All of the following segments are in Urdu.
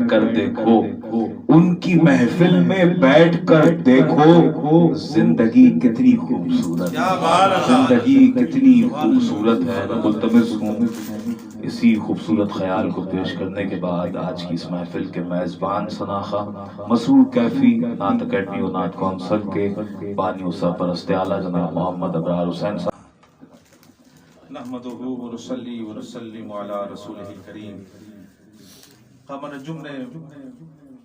کر دیکھو، ان کی محفل میں بیٹھ کر دیکھو، زندگی کتنی خوبصورت ہے، زندگی کتنی خوبصورت ہے۔ میں ملتمس ہوں اسی خوبصورت خیال کو پیش کرنے کے بعد آج کی اس محفل کے میزبان سناخہ مسرور کیفی نعت اکیڈمی و نعت کونسل کے بانی و سرپرست اعلیٰ جناب محمد ابرار حسین صاحب نحمدہ ونصلی ونسلم علی رسولہ الکریم۔ قمر نجم نے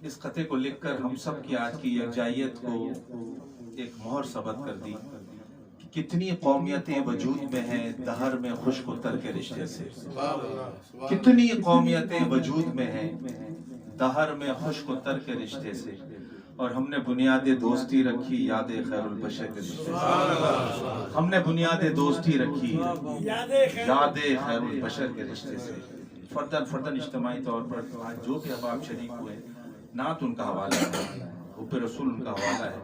اس خطے کو لکھ کر ہم سب کی آج کی یکجائیت کو ایک مہر ثبت کر دی کہ کتنی قومیتیں وجود میں ہیں دہر میں خشک و تر کے رشتے سے، کتنی قومیتیں وجود میں ہیں دہر میں خشک و تر کے رشتے سے، اور ہم نے بنیاد دوستی رکھی یاد خیر البشر کے رشتے سے، ہم نے بنیاد دوستی رکھی یاد خیر البشر کے رشتے سے۔ فردن اجتماعی طور پر آج جو بھی احباب شریک ہوئے، نعت ان کا حوالہ ہے، حب رسول ان کا حوالہ ہے،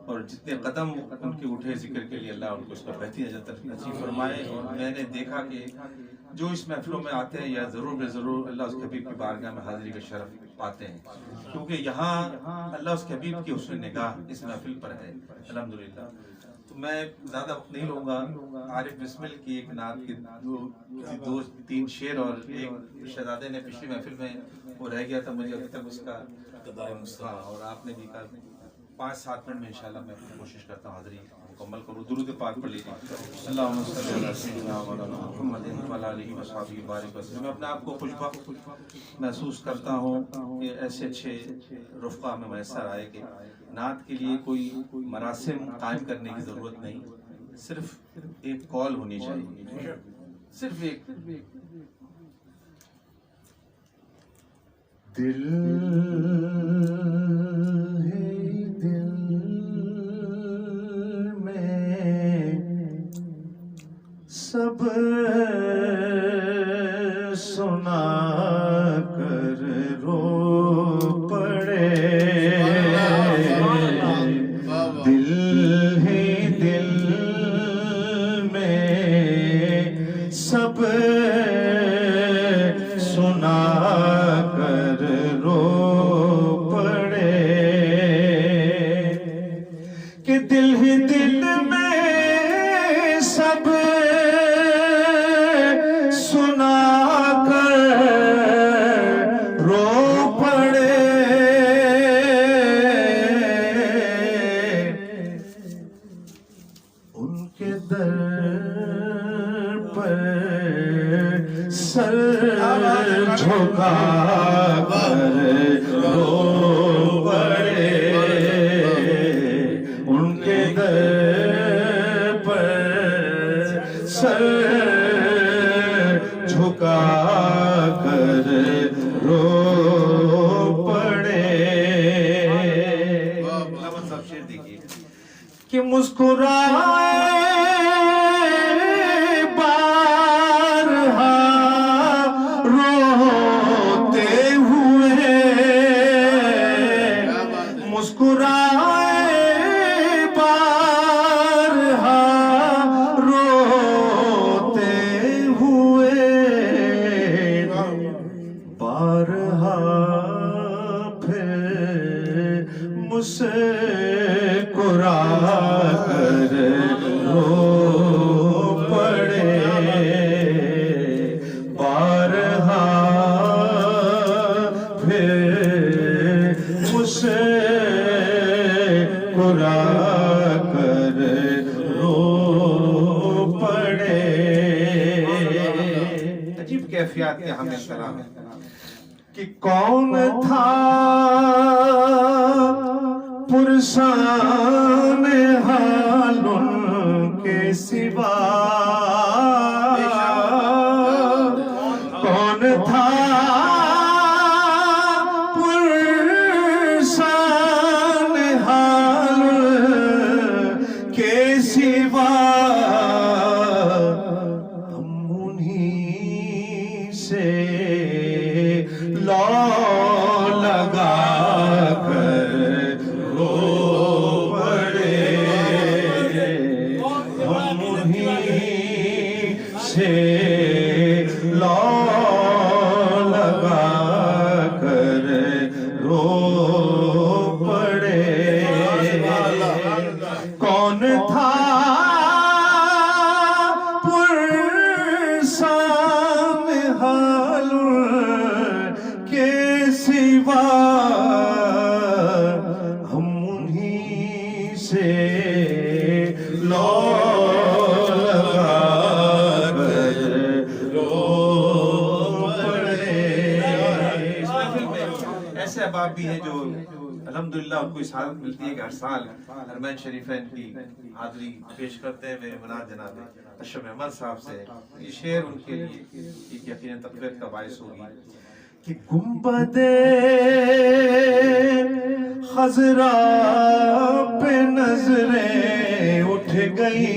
اور جتنے قدم ان کے اٹھے ذکر کے لیے اللہ ان کو اس کا بہترین اجر نصیب فرمائے۔ اور میں نے دیکھا کہ جو اس محفلوں میں آتے ہیں یا ضرور بے ضرور اللہ اس کے حبیب کی بارگاہ میں حاضری کا شرف پاتے ہیں، کیونکہ یہاں اللہ اس کے حبیب کی حسن نگاہ اس محفل پر ہے الحمدللہ۔ تو میں زیادہ وقت نہیں لوں گا، عارف بسمل کی ایک نعت کے دو تین شعر، اور ایک شہزادے نے پچھلی محفل میں وہ رہ گیا تھا، مجھے ابھی تک اس کا اور آپ نے بھی کہا 5-7 منٹ میں انشاءاللہ میں کوشش کرتا ہوں حاضری مکمل کروں۔ درود پاک پڑھ لیجیے، اللہم صلی علی سیدنا مولانا محمد وعلی آلہ وصحبہ وبارک وسلم۔ میں اپنے آپ کو خوشبخت محسوس کرتا ہوں کہ ایسے اچھے رفقا میں میسر آئے کہ نعت کے لیے کوئی مراسم قائم کرنے کی ضرورت نہیں، صرف ایک کال ہونی چاہیے، صرف ایک دل ہے دل میں سب سنا کر رو پڑے، دل ہے دل میں سب سنا کر رو پڑے، کہ دل ہی دل میں سب سنا کر رو پڑے، ان کے در پر سر جھکا کر رو پڑے، ان کے در پر سر جھکا کر رو پڑے۔ کہ مسکرائے بارہا روتے ہوئے، مسکرائے بارہا روتے ہوئے، بارہا پھر مسکرا کر رو پڑے، بارہا پھر مسکرا کر رو پڑے۔ عجیب کیفیات کے حامل کلام ہے کہ کون تھا پرسان حال ان کے سوا، کون تھا پرسان حال کے سوا، ہم انہیں سے لو لگا کر رو پڑے، رو پڑے کون تھا پرسان حال کے سوا ہم انہی سے لو لگا کر رو پڑے. اس محفل میں ایسے احباب بھی ہیں جو الحمدللہ ان کو اس حالت ملتی ہے کہ ہر سال حرمین شریفین کی حاضری پیش کرتے ہوئے مناد جناب اشرف احمد صاحب سے یہ شعر ان کے لیے ایک یقیناً تقویت کا باعث ہوگی کہ گنبد خضرا پہ نظریں اٹھ گئی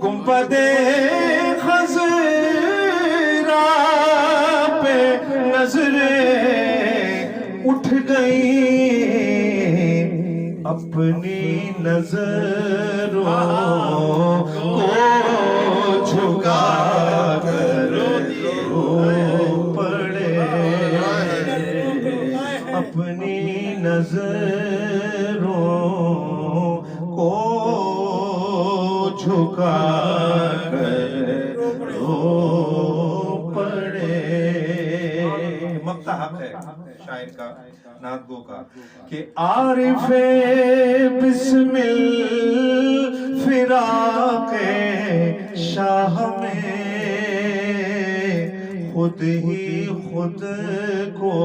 گنبد خضرا پہ نظریں اٹھ گئی اپنی نظروں کو جھکا کر رو پڑے اپنی نظروں کو جھکا کر رو پڑے. مقطع حق ہے شاعر کا نعت گو کا کہ عارف بسم الفراق شاہ میں خود ہی خود کو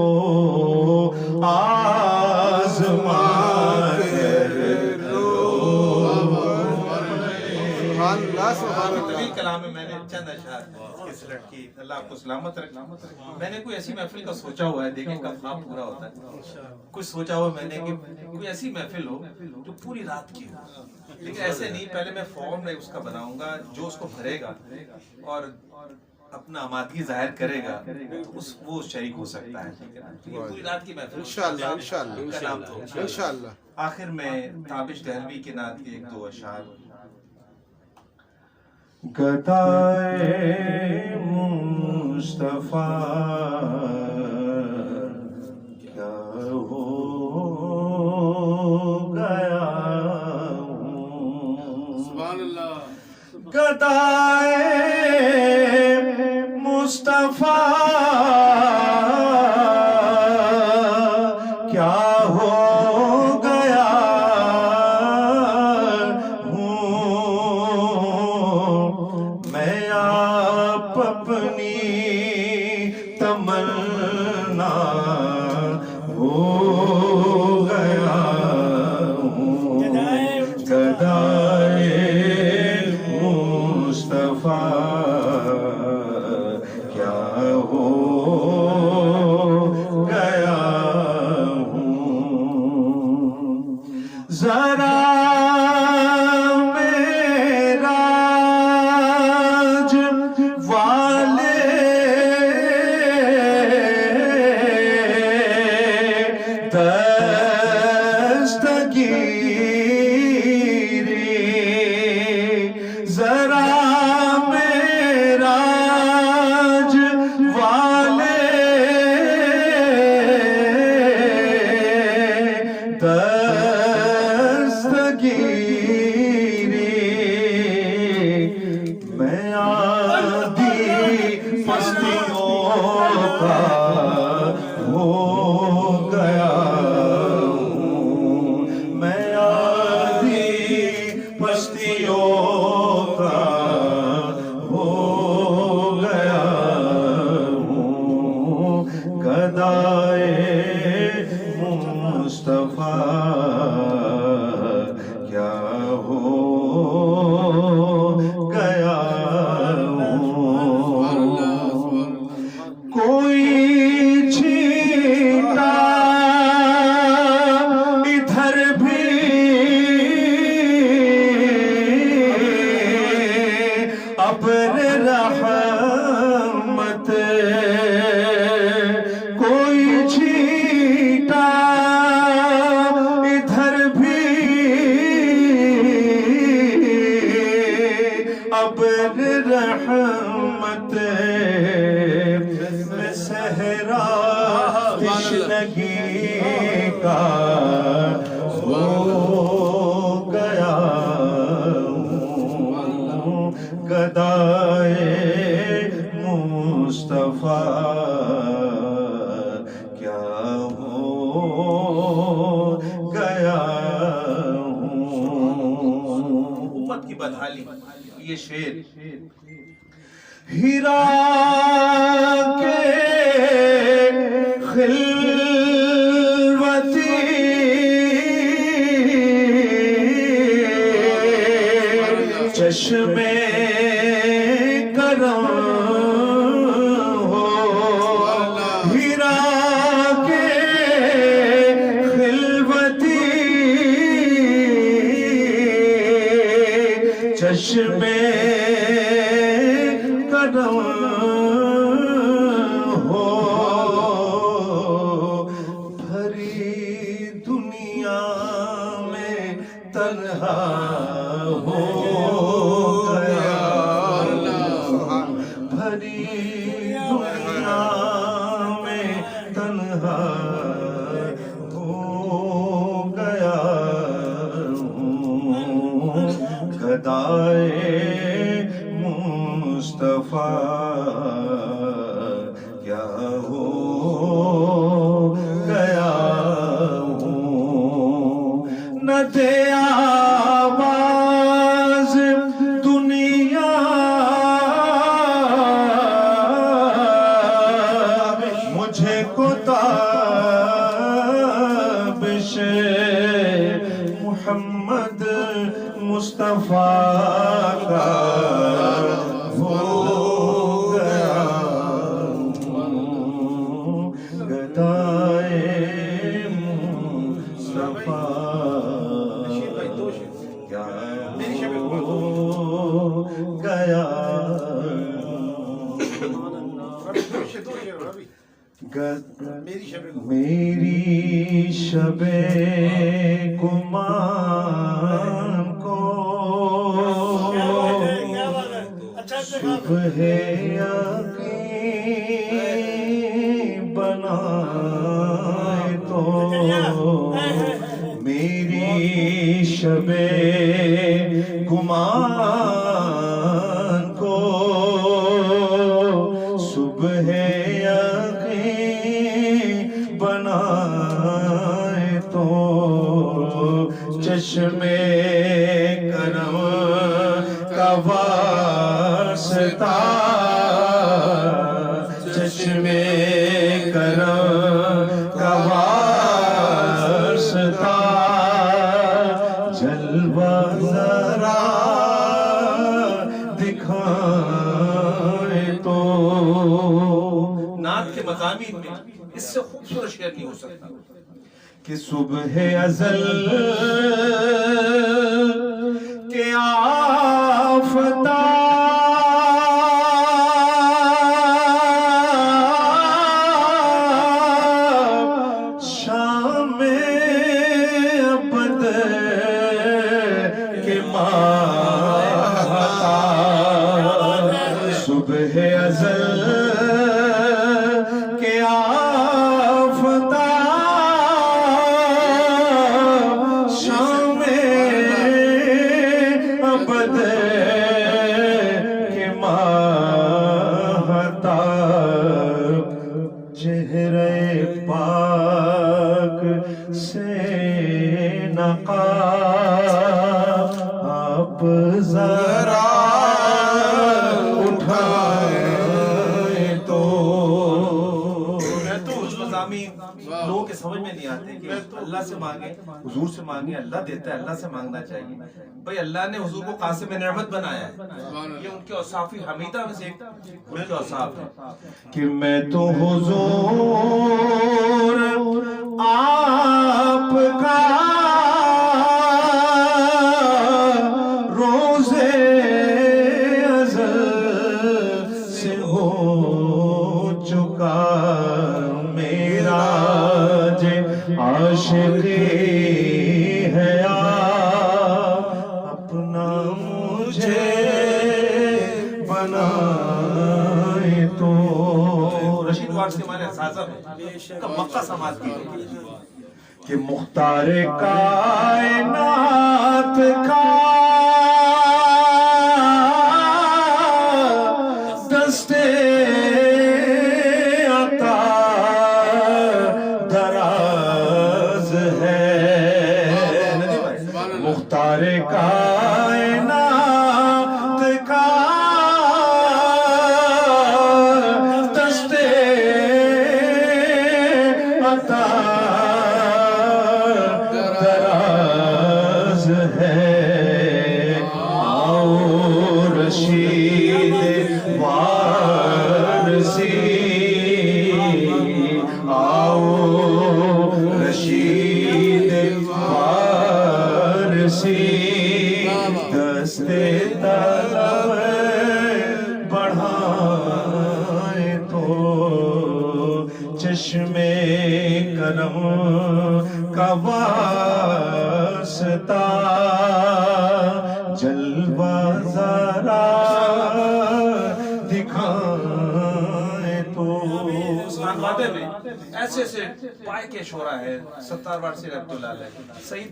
آزما کر رو طویل کلام میں نے چند اشعار اس لڑکی اللہ آپ کو سلامت رکھنا. میں نے کوئی ایسی محفل کا سوچا ہوا ہے دیکھیں کب خواب پورا ہوتا ہے. کچھ سوچا ہوا میں نے کہ کوئی ایسی محفل ہو جو پوری رات کی ہو لیکن ایسے نہیں. پہلے میں فارم میں اس کا بناؤں گا جو اس کو بھرے گا اور اپنا آمادگی ظاہر کرے گا تو وہ شریک ہو سکتا ہے. پوری رات کی محفل انشاءاللہ. آخر میں تابش دہلوی کے نعت کے ایک دو اشعار. گدائے مصطفیٰ کیا ہو گیا سبحان اللہ. گدائے مصطفیٰ کیا ہو گیا میں آپ اپنی تمنا ہو گیا ہوں گدائے مصطفیٰ کیا ہو گیا ہوں ذرا میں آدھی پستیوں کا ہو گیا ہوں میں آدھی پستیوں کا ہو گیا ہوں گدائے مصطفیٰ کیا ہو گیا کوئی چھینٹا ادھر بھی ابر رحمت کوئی چھینٹا ادھر بھی ابر رحمت میں سے صحرا تشنگی کا ہو گیا ہوں گدائے مصطفیٰ کیا ہو گیا ہوں امت کی بدحالی یہ شعر ہیرا کے خلوتی چشمے کرم ہو ہیرا کے خلوتی چشمے ہو بھری دنیا میں تنہا ہو گیا بھری دنیا میں تنہا ہو گیا گدائے مصطفیٰ کیا ہو گیا ہوں نہ دے آواز دنیا مجھے کو تابش محمد مصطفیٰ کا ہو گیا گدائے مصطفیٰ کیا ہو گیا میری شب گمان کو صبح یقین بنائے تو میری شب گمان کو صبح یقین بنائے تو چشمے کرم کا واسطہ چشمے کرم کا واسطہ جلوہ ذرا دکھائے تو نعت کے مضامین میں اس سے خوبصورت شعر نہیں ہو سکتا کہ صبح ازل کے آفتاب شام ابد کے ماہتاب صبح ازل کے آفتاب شام ابد کے ماہتاب چہرے پاک سے نقاب ذرا اٹھائے تو لوگوں کے سمجھ میں نہیں آتے کہ اللہ سے مانگے حضور سے مانگے اللہ دیتا ہے اللہ سے مانگنا چاہیے بھئی اللہ نے حضور کو قاسم نعمت بنایا ہے یہ ان کے اوصاف حمیدہ میں سے ایک ان کے اوصاف ہے کہ میں تو حضور آپ کا روزے ازل سے ہو چکا میرا عاشقی ہے اپنا مجھے بنائے تو رشید واٹس کے ہمارے احساسہ میں کا مقہ سماعت کی کہ مختار کائنات کا دستے عطا دراز ہے، مختار کائنات کا دستے عطا دراز ہے، آؤ رشید وارسی، آؤ رشید وارسی، دستے طلب بڑھائے تو چشمے کرم کا واسطہ جلوہ ذرا دکھائے تو۔ عثمان وادے میں ایسے ایسے پائے کے شعرا ہے، ستار وارسی رحمۃ اللہ علیہ،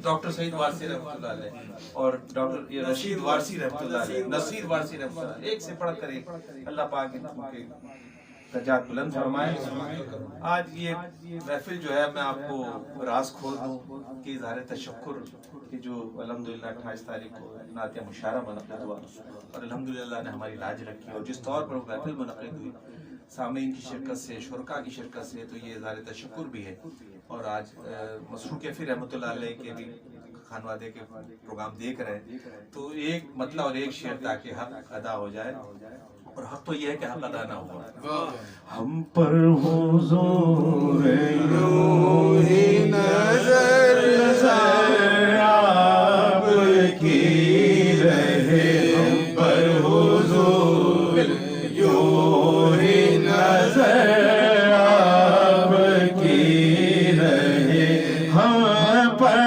ڈاکٹر سعید وارسی رحمۃ اللہ علیہ، اور ڈاکٹر رشید وارسی رحمۃ اللہ علیہ، نصیر وارسی رحمۃ اللہ علیہ، ایک سے پڑھ کر ایک، اللہ پاک ان کے درجات بلند فرمائے۔ آج یہ محفل جو ہے، میں آپ کو راز کھول دوں کہ اظہار تشکر کہ جو الحمدللہ 28 تاریخ کو نعتیہ مشاعرہ منعقد ہوا اور الحمدللہ اللہ نے ہماری لاج رکھی، اور جس طور پر وہ محفل منعقد ہوئی سامعین کی شرکت سے، شرکاء کی شرکت سے، تو یہ اظہار تشکر بھی ہے۔ اور آج مسرور کیفی رحمۃ اللہ علیہ کے بھی خانوادے کے پروگرام دیکھ رہے ہیں، تو ایک مطلع اور ایک شعر تاکہ حق ادا ہو جائے، اور حق تو یہ ہے کہ حق ادا نہ ہوا۔ ہم پر حضور یوں ہی نظر آپ کی رہے، ہم پر حضور یوں ہی نظر آپ کی رہے، ہم پر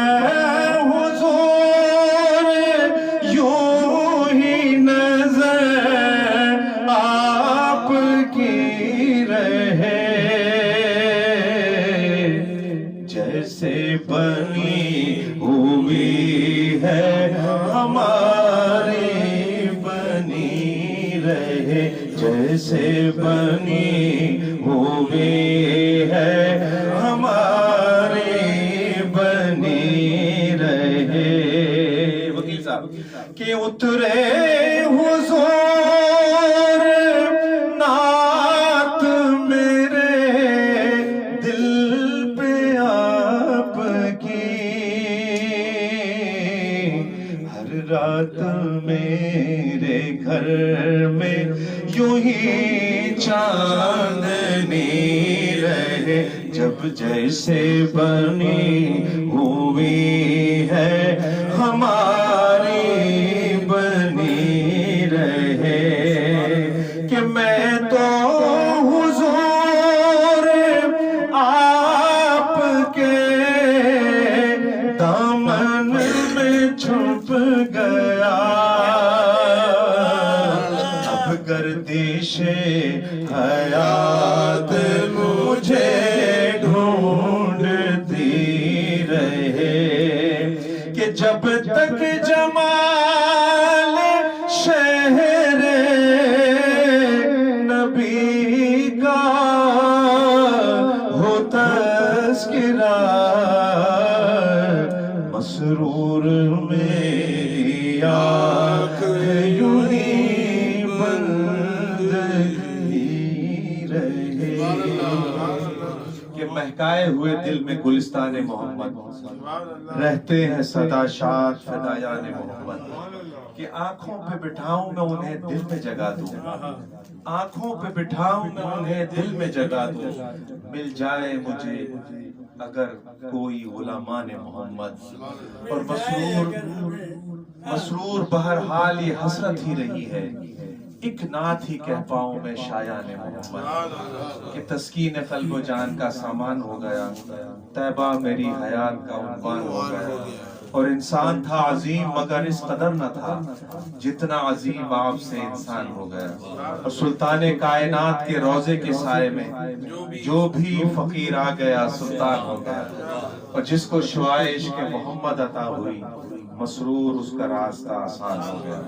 حضور یوں ہی نظر آپ کی رہے، جیسے بنی ہوئی ہے ہماری بنی رہے، جیسے بنی ہوئی ہے ہماری بنی رہے۔ وکیل صاحب کہ اترے حضور نعت میرے دل پہ آپ کی، ہر رات میرے گھر میں یوں ہی چاندنی رہے، جب جیسے بنی ہوئی ہے ہماری بنی رہے، کہ میں تو حضور آپ کے دامن میں چھپ گیا، اب گردش حیات مجھے ڈھونڈتی رہے، کہ جب تک جمال شہر نبی کا ہو تذکرہ، مسرور میری آنکھ یوں ہی بند ہی رہے، کہ مہکائے ہوئے دل میں گلستان محمد رہتے ہیں سدا شاد فدایان محمد، کہ آنکھوں پہ بٹھاؤں میں انہیں دل میں جگا دوں، آنکھوں پہ بٹھاؤں میں انہیں دل میں جگا دوں، مل جائے مجھے اگر کوئی غلامان محمد، اور مسرور بہرحال یہ حسرت ہی رہی ہے، ایک نعت ہی کہہ پاؤں میں شایان محمد، کہ تسکین قلب و جان کا سامان ہو گیا، طیبہ میری حیات کا عنوان ہو گیا، اور انسان تھا عظیم مگر اس قدر نہ تھا جتنا عظیم آپ سے انسان ہو گیا۔ اور سلطان کائنات کے روضے کے سائے میں جو بھی فقیر آ گیا سلطان ہو گیا، اور جس کو شعاع عشق محمد عطا ہوئی مسرور اس کا راستہ آسان ہو گیا۔